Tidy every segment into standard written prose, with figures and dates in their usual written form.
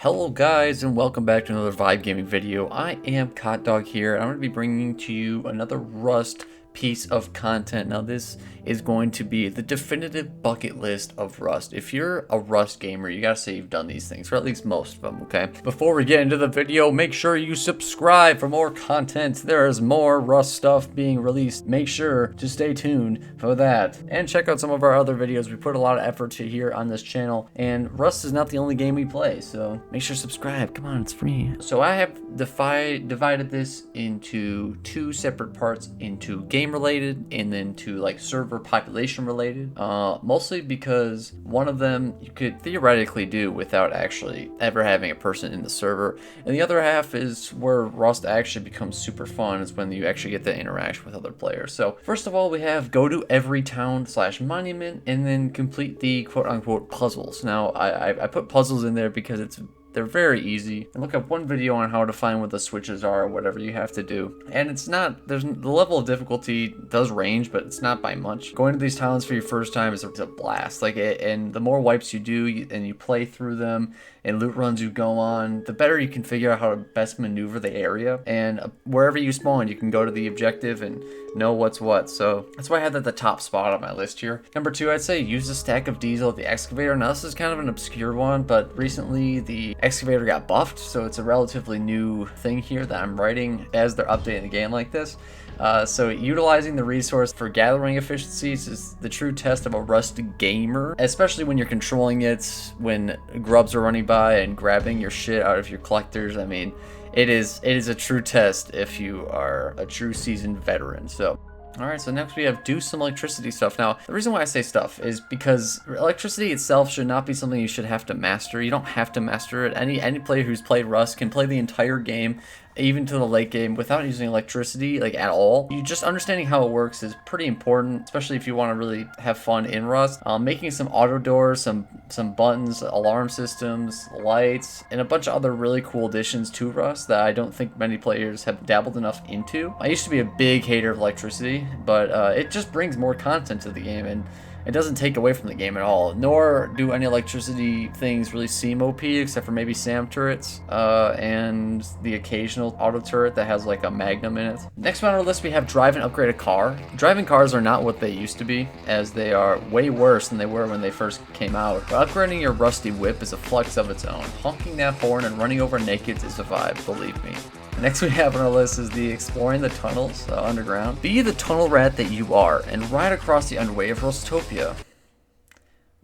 Hello guys, and welcome back to another Vibe Gaming video. I am CotDog here, and I'm going to be bringing to you another Rust piece of content. Now this is going to be the definitive bucket list of Rust. If you're a Rust gamer, you gotta say you've done these things, or at least most of them, okay? Before we get into the video, make sure you subscribe for more content. There is more Rust stuff being released. Make sure to stay tuned for that. And check out some of our other videos. We put a lot of effort to here on this channel, and Rust is not the only game we play, so make sure to subscribe. Come on, it's free. So I have divided this into two separate parts, into game related and then to like server population related, mostly because one of them you could theoretically do without actually ever having a person in the server, and the other half is where Rust actually becomes super fun, is when you actually get to interact with other players. So first of all, we have go to every town / monument and then complete the quote-unquote puzzles. Now I put puzzles in there because they're very easy, and look up one video on how to find what the switches are or whatever you have to do. And it's not, the level of difficulty does range, but it's not by much. Going to these towns for your first time is a blast. And the more wipes you do and you play through them and loot runs you go on, the better you can figure out how to best maneuver the area. And wherever you spawn, you can go to the objective and know what's what. So that's why I had that at the top spot on my list here. Number two, I'd say use a stack of diesel at the excavator. Now this is kind of an obscure one, but recently the excavator got buffed, so it's a relatively new thing here that I'm writing as they're updating the game like this. So utilizing the resource for gathering efficiencies is the true test of a Rust gamer, especially when you're controlling it, when grubs are running by and grabbing your shit out of your collectors. I mean, it is a true test if you are a true seasoned veteran. So alright, so next we have do some electricity stuff. Now, the reason why I say stuff is because electricity itself should not be something you should have to master. You don't have to master it. Any player who's played Rust can play the entire game, even to the late game, without using electricity like at all. You just understanding how it works is pretty important, especially if you want to really have fun in Rust. Making some auto doors, some buttons, alarm systems, lights, and a bunch of other really cool additions to Rust that I don't think many players have dabbled enough into. I used to be a big hater of electricity, but it just brings more content to the game, and it doesn't take away from the game at all, nor do any electricity things really seem OP, except for maybe SAM turrets and the occasional auto turret that has like a magnum in it. Next on our list, we have drive and upgrade a car. Driving cars are not what they used to be, as they are way worse than they were when they first came out. But upgrading your rusty whip is a flex of its own. Honking that horn and running over nakeds is a vibe, believe me. Next we have on our list is the exploring the tunnels underground. Be the tunnel rat that you are and ride across the underway of Rustopia.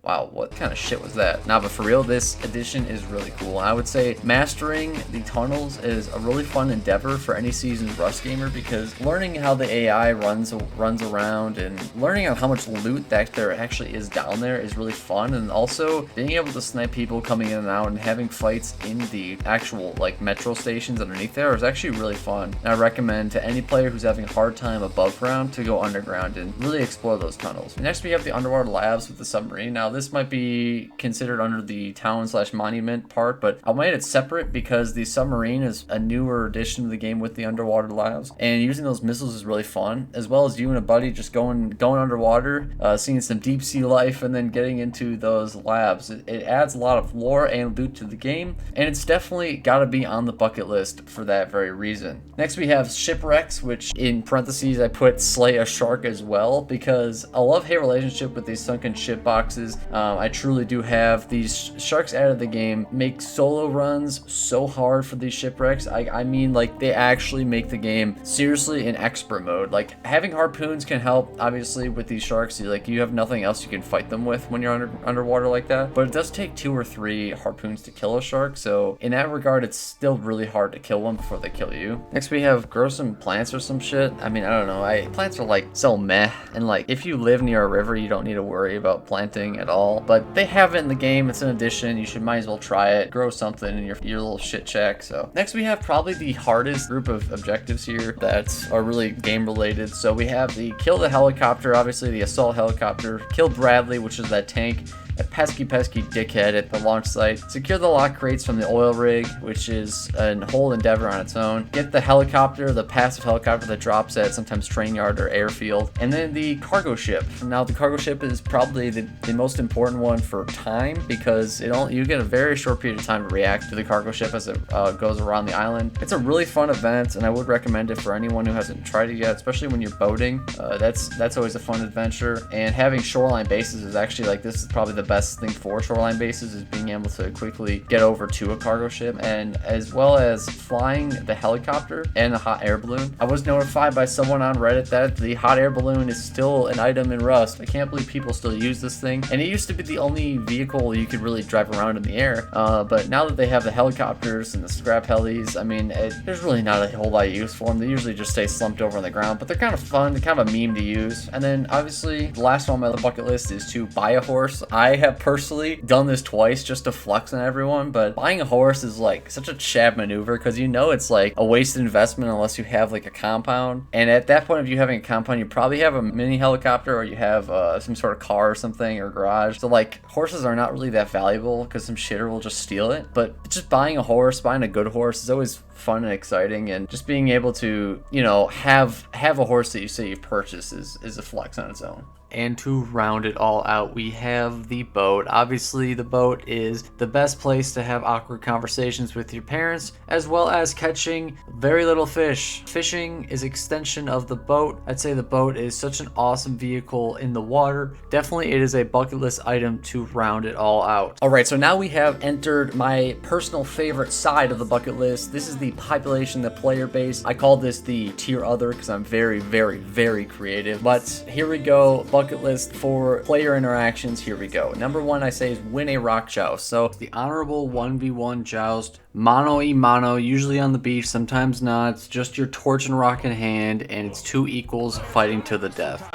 Wow, what kind of shit was that? Nah, but for real, this edition is really cool. I would say mastering the tunnels is a really fun endeavor for any seasoned Rust gamer, because learning how the AI runs around and learning how much loot that there actually is down there is really fun, and also being able to snipe people coming in and out and having fights in the actual like metro stations underneath there is actually really fun. And I recommend to any player who's having a hard time above ground to go underground and really explore those tunnels. Next we have the underwater labs with the submarine. Now this might be considered under the town / monument part, but I made it separate because the submarine is a newer addition to the game with the underwater labs, and using those missiles is really fun, as well as you and a buddy just going underwater, seeing some deep sea life, and then getting into those labs. It adds a lot of lore and loot to the game, and it's definitely got to be on the bucket list for that very reason. Next we have shipwrecks, which in parentheses I put slay a shark as well, because a love-hate relationship with these sunken ship boxes. I truly do have these sharks out of the game make solo runs so hard for these shipwrecks. I mean, like, they actually make the game seriously in expert mode. Like, having harpoons can help, obviously, with these sharks. You have nothing else you can fight them with when you're underwater like that, but it does take 2 or 3 harpoons to kill a shark, so in that regard, it's still really hard to kill them before they kill you. Next, we have grow some plants or some shit. I mean, I don't know. Plants are, like, so meh, and, like, if you live near a river, you don't need to worry about planting at all. But they have it in the game. It's an addition. You should might as well try it. Grow something in your little shit shack. So next we have probably the hardest group of objectives here that are really game related. So we have the kill the helicopter, obviously the assault helicopter, kill Bradley, which is that tank, a pesky dickhead at the launch site. Secure the lock crates from the oil rig, which is a whole endeavor on its own. Get the helicopter, the passive helicopter that drops at sometimes train yard or airfield. And then the cargo ship. Now the cargo ship is probably the most important one for time, because you get a very short period of time to react to the cargo ship as it goes around the island. It's a really fun event, and I would recommend it for anyone who hasn't tried it yet, especially when you're boating. That's always a fun adventure. And having shoreline bases is actually, like, this is probably the best thing for shoreline bases, is being able to quickly get over to a cargo ship, and as well as flying the helicopter and the hot air balloon. I was notified by someone on Reddit that the hot air balloon is still an item in Rust. I can't believe people still use this thing, and it used to be the only vehicle you could really drive around in the air, but now that they have the helicopters and the scrap helis, I mean, there's really not a whole lot of use for them. They usually just stay slumped over on the ground, but they're kind of fun. They're kind of a meme to use. And then obviously the last one on my bucket list is to buy a horse. I have personally done this twice just to flex on everyone, but buying a horse is like such a Chad maneuver, because you know it's like a wasted investment unless you have like a compound. And at that point of you having a compound, you probably have a mini helicopter, or you have some sort of car or something, or garage. So like horses are not really that valuable because some shitter will just steal it. But just buying a horse, buying a good horse, is always fun and exciting, and just being able to, you know, have a horse that you say you purchase is a flex on its own. And to round it all out, we have the boat. Obviously, the boat is the best place to have awkward conversations with your parents, as well as catching very little fish. Fishing is extension of the boat. I'd say the boat is such an awesome vehicle in the water. Definitely, it is a bucket list item to round it all out. All right, so now we have entered my personal favorite side of the bucket list. This is the population, the player base. I call this the tier other because I'm very, very, very creative. But here we go. Bucket list for player interactions. Here we go. Number one, I say, is win a Rockjoust. So the honorable 1v1 joust, mano y mano, usually on the beach, sometimes not. It's just your torch and rock in hand, and it's two equals fighting to the death.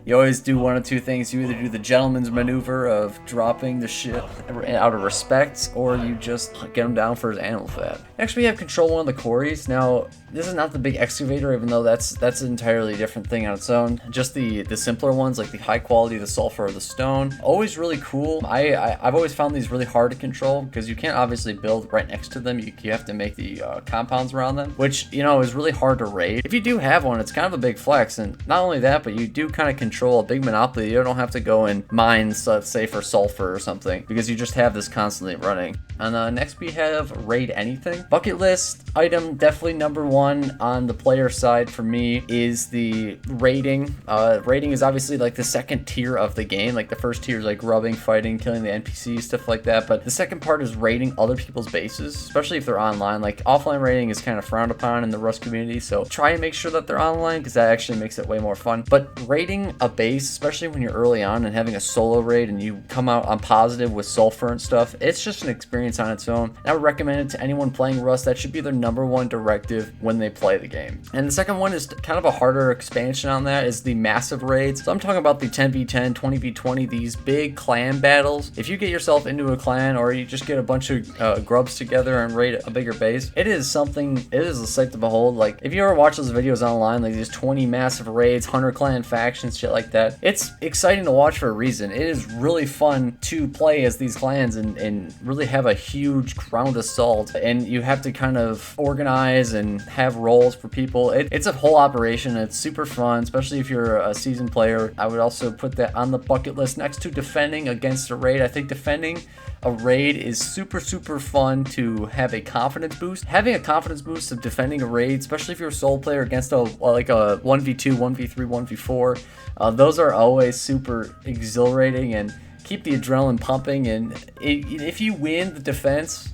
You always do one of two things. You either do the gentleman's maneuver of dropping the ship out of respect, or you just get him down for his animal fat. Next, we have control one of the quarries. Now, this is not the big excavator, even though that's an entirely different thing on its own. Just the simpler ones, like the high quality, the sulfur or the stone. Always really cool. I've always found these really hard to control, because you can't obviously build right next to them. You have to make the compounds around them, which, you know, is really hard to raid. If you do have one, it's kind of a big flex, and not only that, but you do kind of control a big monopoly. You don't have to go and mine, let's say, for sulfur or something, because you just have this constantly running. And next we have raid anything. Bucket list item, definitely number one on the player side for me is the raiding. Raiding is obviously like the second tier of the game. Like the first tier is like rubbing, fighting, killing the NPCs, stuff like that. But the second part is raiding other people's bases, especially if they're online. Like offline raiding is kind of frowned upon in the Rust community, so try and make sure that they're online, because that actually makes it way more fun. But raiding a base, especially when you're early on and having a solo raid and you come out on positive with sulfur and stuff, it's just an experience on its own. And I would recommend it to anyone playing Rust. That should be their number one directive when they play the game. And the second one is kind of a harder expansion on that, is the massive raids. So I'm talking about the 10v10, 20v20, these big clan battles. If you get yourself into a clan, or you just get a bunch of grubs together and raid a bigger base, it is a sight to behold. Like if you ever watch those videos online, like these 20 massive raids, 100 clan factions, shit like that, it's exciting to watch for a reason. It is really fun to play as these clans and really have a huge ground assault, and you have to kind of organize and have roles for people. It's a whole operation. It's super fun, especially if you're a seasoned player. I would also put that on the bucket list next to defending against a raid. I think defending a raid is super fun to have a confidence boost. Having a confidence boost of defending a raid, especially if you're a solo player against a 1v2, 1v3, 1v4, those are always super exhilarating and keep the adrenaline pumping. And if you win the defense,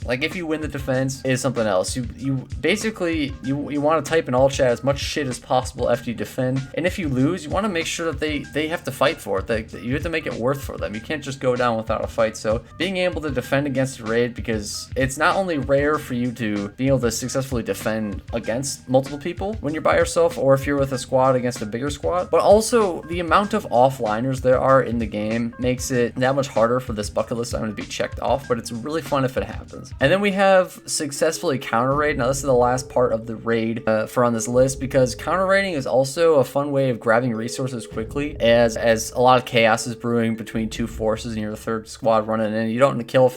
is something else. You basically want to type in all chat as much shit as possible after you defend, and if you lose, you want to make sure that they have to fight for it. That you have to make it worth for them. You can't just go down without a fight. So being able able to defend against a raid, because it's not only rare for you to be able to successfully defend against multiple people when you're by yourself or if you're with a squad against a bigger squad, but also the amount of offliners there are in the game makes it that much harder for this bucket list item to be checked off, but it's really fun if it happens. And then we have successfully counter raid. Now this is the last part of the raid for on this list, because counter raiding is also a fun way of grabbing resources quickly, as a lot of chaos is brewing between two forces and you're the third squad running in. You don't care if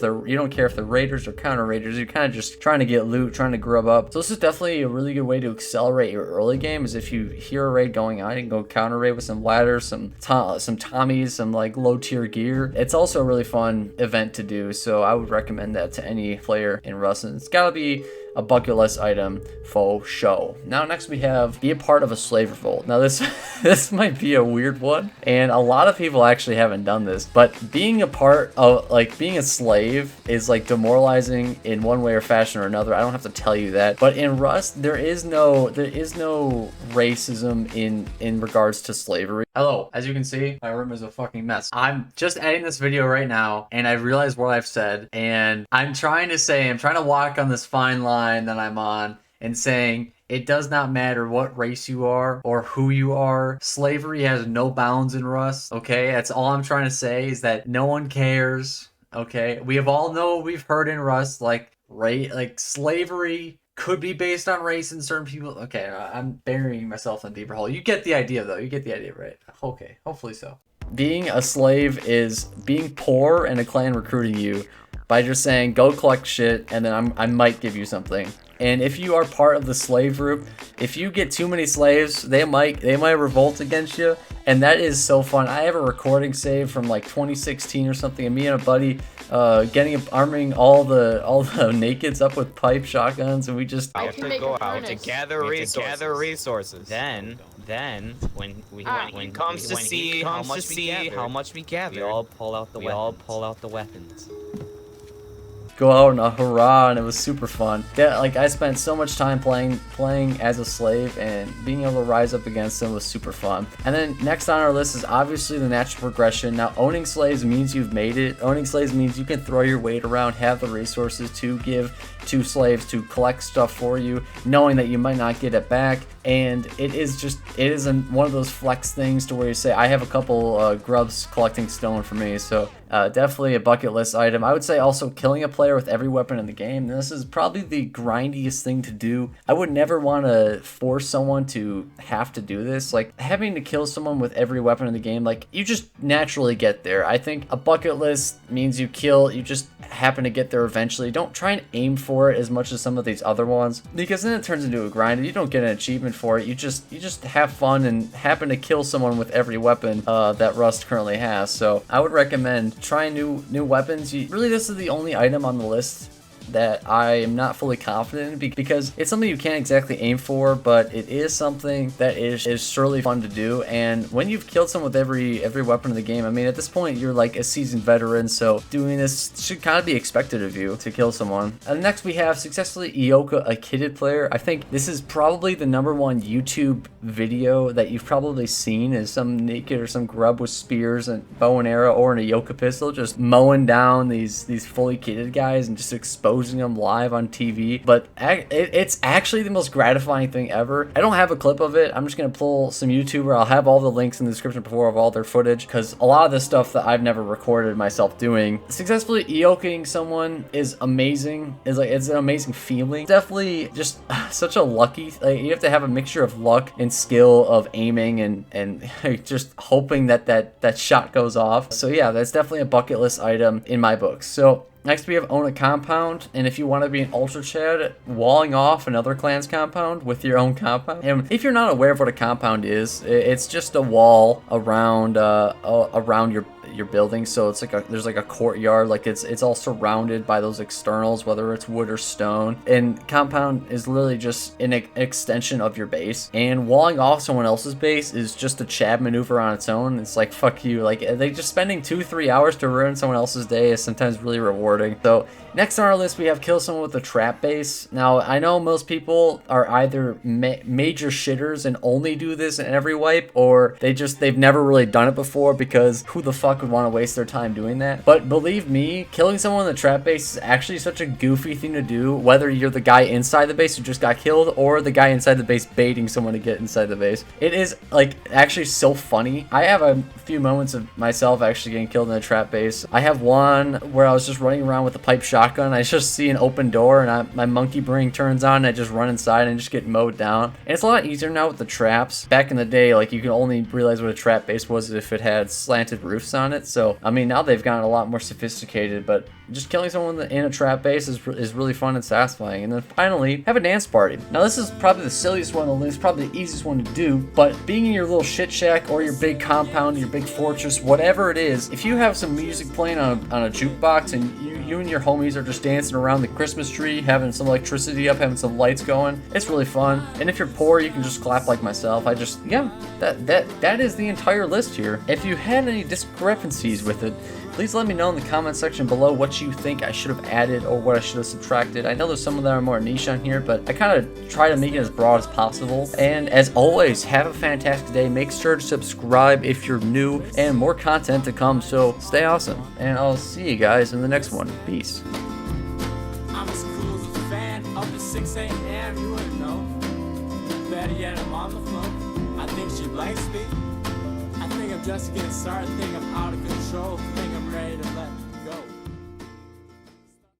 they're raiders or counter raiders. You're kind of just trying to get loot, trying to grub up. So this is definitely a really good way to accelerate your early game, is if you hear a raid going on, you can go counter raid with some ladders, some Tommies, some like low tier gear. It's also a really fun event to do, so I would recommend that to any player in Rust, and it's gotta be a bucket list item for show. Now next we have be a part of a slave revolt. Now this might be a weird one, and a lot of people actually haven't done this, but being a part of, like, being a slave is like demoralizing in one way or fashion or another. I don't have to tell you that, but in Rust there is no racism in regards to slavery. Hello, as you can see, my room is a fucking mess. I'm just editing this video right now and I realized what I've said, and I'm trying to walk on this fine line that I'm on and saying it does not matter what race you are or who you are. Slavery has no bounds in Rust, okay? That's all I'm trying to say, is that no one cares, okay? We have all know, we've heard in Rust, like slavery could be based on race in certain people. Okay, I'm burying myself in a deeper hole. You get the idea though. You get the idea, right? Okay, hopefully so. Being a slave is being poor and a clan recruiting you by just saying, go collect shit, and then I might give you something. And if you are part of the slave group, if you get too many slaves, they might revolt against you, and that is so fun. I have a recording saved from like 2016 or something, and me and a buddy arming all the nakeds up with pipe shotguns, and we just have to go out to gather resources. Then when it comes to see how much we gather, we all pull out the weapons. Go out on a hurrah, and it was super fun. Yeah, like I spent so much time playing as a slave, and being able to rise up against them was super fun. And then next on our list is obviously the natural progression. Now, owning slaves means you've made it. Owning slaves means you can throw your weight around, have the resources to give to slaves to collect stuff for you, knowing that you might not get it back. And it is one of those flex things to where you say, I have a couple grubs collecting stone for me. So definitely a bucket list item. I would say also killing a player with every weapon in the game. This is probably the grindiest thing to do. I would never want to force someone to have to do this. Like, having to kill someone with every weapon in the game, like, you just naturally get there. I think a bucket list means you just happen to get there eventually. Don't try and aim for it as much as some of these other ones, because then it turns into a grind and you don't get an achievement for it. You just have fun and happen to kill someone with every weapon that Rust currently has. So I would recommend trying new weapons. This is the only item on the list that I am not fully confident in, because it's something you can't exactly aim for, but it is something that is surely fun to do. And when you've killed someone with every weapon in the game, I mean, at this point you're like a seasoned veteran, so doing this should kind of be expected of you to kill someone. And next we have successfully Eoka a kitted player. I think this is probably the #1 YouTube video that you've probably seen, is some naked or some grub with spears and bow and arrow or an Eoka pistol just mowing down these fully kitted guys and just exposing them live on TV. But it's actually the most gratifying thing ever. I don't have a clip of it. I'm just gonna pull some YouTuber. I'll have all the links in the description before of all their footage, because a lot of this stuff that I've never recorded myself doing. Successfully Eoking someone is amazing. It's an amazing feeling. Definitely just such a lucky, like, you have to have a mixture of luck and skill of aiming and just hoping that shot goes off. So yeah, that's definitely a bucket list item in my books. So next we have own a compound, and if you want to be an ultra chad, walling off another clan's compound with your own compound. And if you're not aware of what a compound is, it's just a wall around your building. So it's like there's like a courtyard, like it's all surrounded by those externals, whether it's wood or stone. And compound is literally just an extension of your base. And walling off someone else's base is just a chad maneuver on its own. It's like, fuck you. Like, they just spending 2-3 hours to ruin someone else's day is sometimes really rewarding. So next on our list we have kill someone with a trap base. Now I know most people are either major shitters and only do this in every wipe, or they've never really done it before, because who the fuck fuck would want to waste their time doing that. But believe me, killing someone in the trap base is actually such a goofy thing to do, whether you're the guy inside the base who just got killed or the guy inside the base baiting someone to get inside the base. It is like actually so funny. I have a few moments of myself actually getting killed in a trap base. I have one where I was just running around with a pipe shotgun. I just see an open door and my monkey brain turns on and I just run inside and just get mowed down. And it's a lot easier now with the traps. Back in the day, like, you could only realize what a trap base was if it had slanted roofs on it. So I mean, now they've gotten a lot more sophisticated, but just killing someone in a trap base is really fun and satisfying. And then finally, have a dance party. Now this is probably the silliest one on the list, probably the easiest one to do, but being in your little shit shack or your big compound, your big fortress, whatever it is, if you have some music playing on a jukebox and you and your homies are just dancing around the Christmas tree, having some electricity up, having some lights going, it's really fun. And if you're poor, you can just clap like myself. That is the entire list here. If you had any discrepancies with it, please let me know in the comment section below what you think I should have added or what I should have subtracted. I know there's some of them are more niche on here, but I kind of try to make it as broad as possible. And as always, have a fantastic day. Make sure to subscribe if you're new, and more content to come, so stay awesome. And I'll see you guys in the next one. Peace. I'm as cool as a fan, up at 6 a.m., you wouldn't know. Better yet, I'm on the floor. I think she likes me. I think I'm just getting started, think I'm out of control, think I'm ready to let